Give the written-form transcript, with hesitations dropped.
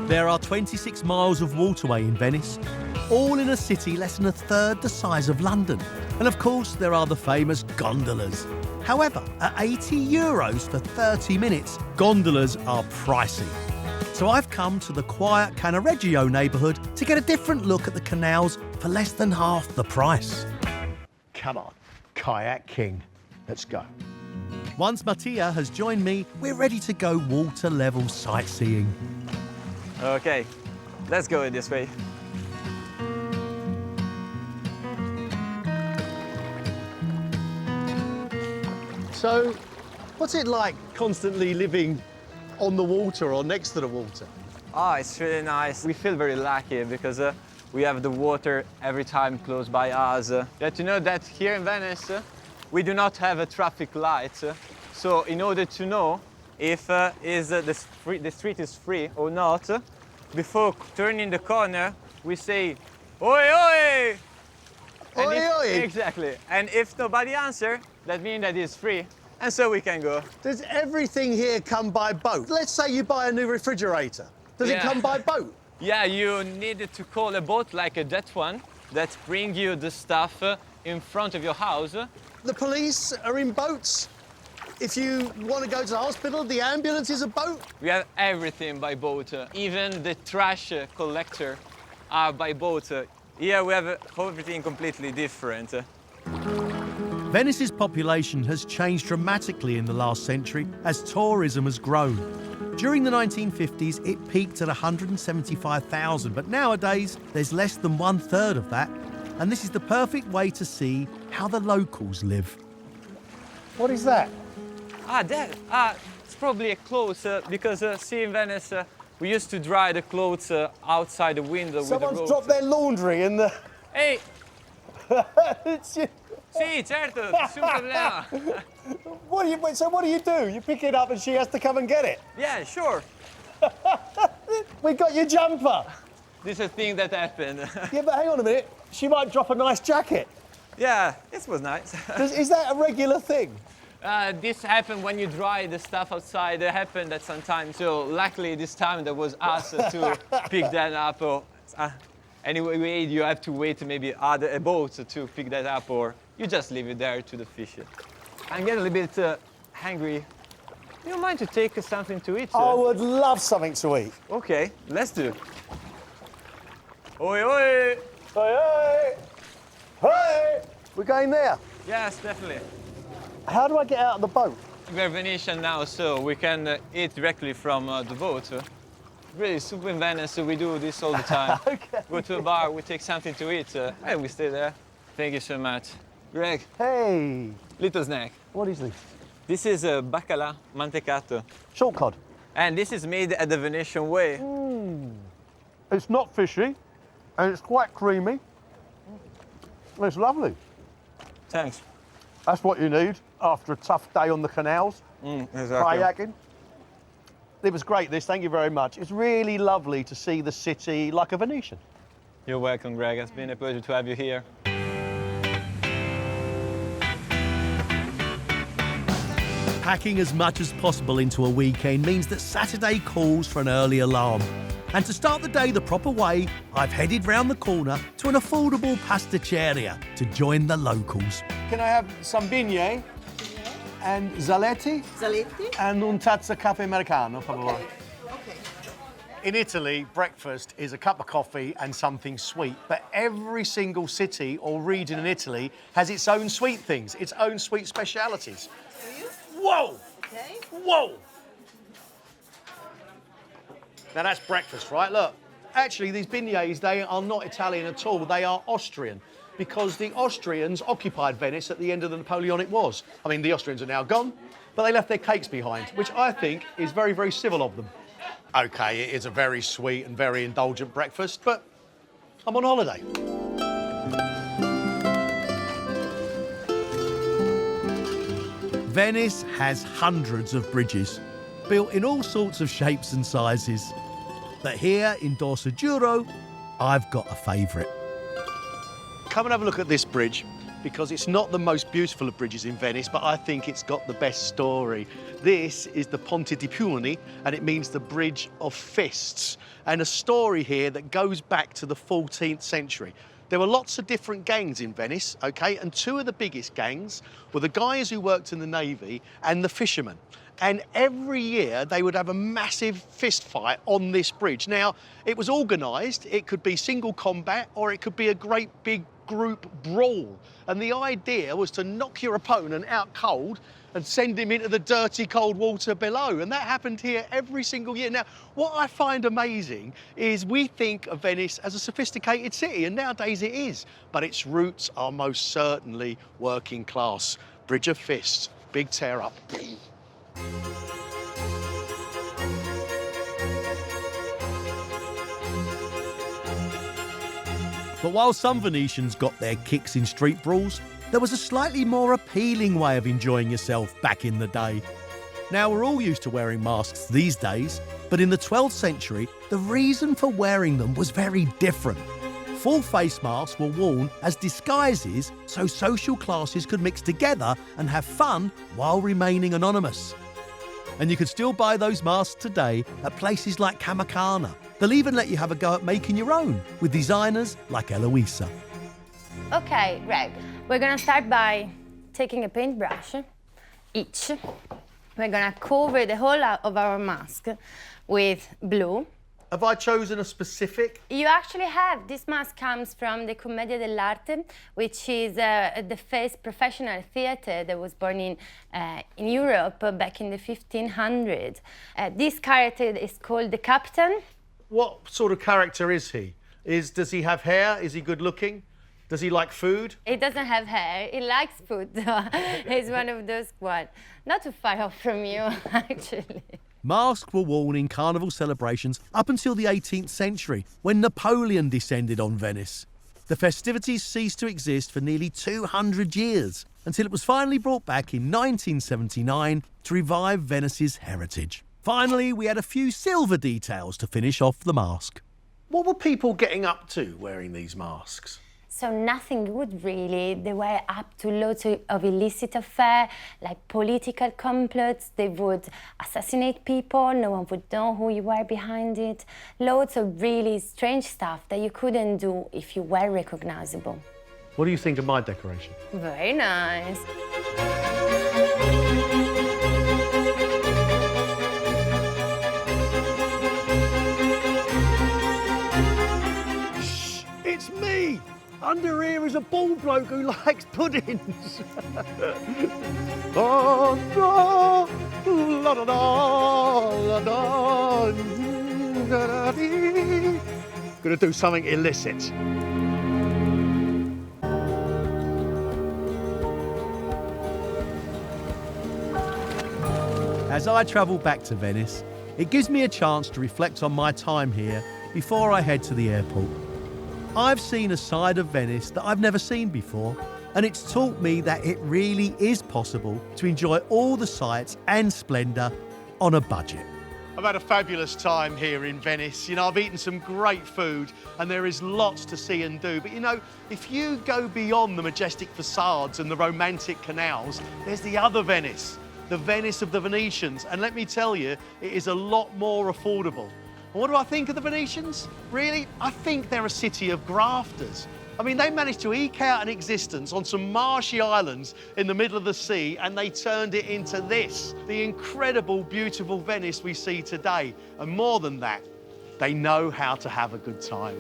There are 26 miles of waterway in Venice, all in a city less than a third the size of London. And of course, there are the famous gondolas. However, at €80 for 30 minutes, gondolas are pricey. So I've come to the quiet Cannaregio neighbourhood to get a different look at the canals for less than half the price. Come on, Kayak King. Let's go. Once Mattia has joined me, we're ready to go water level sightseeing. Okay, let's go this way. So, what's it like constantly living on the water or next to the water? Oh, it's really nice. We feel very lucky because we have the water every time close by us. Yet you know that here in Venice, we do not have a traffic light. So in order to know if the street is free or not, before turning the corner, we say, "Oi, oi!" Oi, oi! Exactly. And if nobody answers, that means that it's free. And so we can go. Does everything here come by boat? Let's say you buy a new refrigerator. Does it come by boat? Yeah, you needed to call a boat like that one that bring you the stuff in front of your house. The police are in boats. If you want to go to the hospital, the ambulance is a boat. We have everything by boat. Even the trash collector are by boat. Here we have everything completely different. Venice's population has changed dramatically in the last century as tourism has grown. During the 1950s, it peaked at 175,000, but nowadays there's less than 1/3 of that. And this is the perfect way to see how the locals live. What is that? It's probably a clothes because see in Venice, we used to dry the clothes outside the window. Someone's with the dropped their laundry in the... Hey! It's you. Sì, certo, nessun problema. So what do? You pick it up and she has to come and get it? Yeah, sure. We got your jumper. This is a thing that happened. Yeah, but hang on a minute. She might drop a nice jacket. Yeah, this was nice. Is that a regular thing? This happened when you dry the stuff outside. It happened at some time. So luckily this time there was us to pick that up. Or, anyway, you have to wait maybe a boat to pick that up, or you just leave it there to the fish. I'm getting a little bit hungry. Do you mind to take something to eat? I would love something to eat. Okay, let's do. Oi, oi! Hey, hey! Hey! We're going there. Yes, definitely. How do I get out of the boat? We're Venetian now, so we can eat directly from the boat. Really, super in Venice, so we do this all the time. Okay. Go to a bar, we take something to eat, and we stay there. Thank you so much. Greg, Hey! little snack. What is this? This is bacala mantecato, Short cod. and this is made at the Venetian way. It's not fishy, and it's quite creamy. It's lovely. Thanks. That's what you need after a tough day on the canals, Exactly. kayaking. It was great, this. Thank you very much. It's really lovely to see the city like a Venetian. You're welcome, Greg. It's been a pleasure to have you here. Packing as much as possible into a weekend means that Saturday calls for an early alarm. And to start the day the proper way, I've headed round the corner to an affordable pasticceria to join the locals. Can I have some bignè? And zaletti? Zaletti? And un tazza caffè americano, per favore. Okay. In Italy, breakfast is a cup of coffee and something sweet. But every single city or region in Italy has its own sweet things, its own sweet specialities. Whoa! Okay. Whoa! Now that's breakfast, right? Look, actually these beignets, they are not Italian at all. They are Austrian, because the Austrians occupied Venice at the end of the Napoleonic Wars. I mean, the Austrians are now gone, but they left their cakes behind, which I think is very, very civil of them. Okay, it is a very sweet and very indulgent breakfast, but I'm on holiday. Venice has hundreds of bridges, built in all sorts of shapes and sizes. But here in Dorsoggiuro, I've got a favourite. Come and have a look at this bridge. because it's not the most beautiful of bridges in Venice, but I think it's got the best story. This is the Ponte di Pugni, and it means the Bridge of Fists, and a story here that goes back to the 14th century. There were lots of different gangs in Venice, okay, and two of the biggest gangs were the guys who worked in the Navy and the fishermen. And every year they would have a massive fist fight on this bridge. Now, it was organised, it could be single combat, or it could be a great big group brawl. And the idea was to knock your opponent out cold and send him into the dirty, cold water below. And that happened here every single year. Now, what I find amazing is we think of Venice as a sophisticated city, and nowadays it is, but its roots are most certainly working class. Bridge of Fists, big tear up. But while some Venetians got their kicks in street brawls, there was a slightly more appealing way of enjoying yourself back in the day. Now, we're all used to wearing masks these days, but in the 12th century, the reason for wearing them was very different. Full face masks were worn as disguises so social classes could mix together and have fun while remaining anonymous. And you can still buy those masks today at places like Kamikana. They'll even let you have a go at making your own with designers like Eloisa. Okay, Greg, we're gonna start by taking a paintbrush each. We're gonna cover the whole of our mask with blue. Have I chosen a specific? You actually have. This mask comes from the Commedia dell'arte, which is the first professional theatre that was born in Europe back in the 1500s. This character is called the Captain. What sort of character is he? Does he have hair? Is he good looking? Does he like food? He doesn't have hair. He likes food, though. He's one of those ones. Not too far off from you, actually. Masks were worn in carnival celebrations up until the 18th century, when Napoleon descended on Venice. The festivities ceased to exist for nearly 200 years, until it was finally brought back in 1979 to revive Venice's heritage. Finally, we had a few silver details to finish off the mask. What were people getting up to wearing these masks? So nothing good, really. They were up to loads of illicit affairs, like political complots. They would assassinate people. No one would know who you were behind it. Loads of really strange stuff that you couldn't do if you were recognizable. What do you think of my decoration? Very nice. It's me! Under here is a bald bloke who likes puddings. Gonna do something illicit. As I travel back to Venice, it gives me a chance to reflect on my time here before I head to the airport. I've seen a side of Venice that I've never seen before, and it's taught me that it really is possible to enjoy all the sights and splendour on a budget. I've had a fabulous time here in Venice. You know, I've eaten some great food and there is lots to see and do. But you know, if you go beyond the majestic facades and the romantic canals, there's the other Venice, the Venice of the Venetians. And let me tell you, it is a lot more affordable. And what do I think of the Venetians? Really, I think they're a city of grafters. I mean, they managed to eke out an existence on some marshy islands in the middle of the sea, and they turned it into this, the incredible, beautiful Venice we see today. And more than that, they know how to have a good time.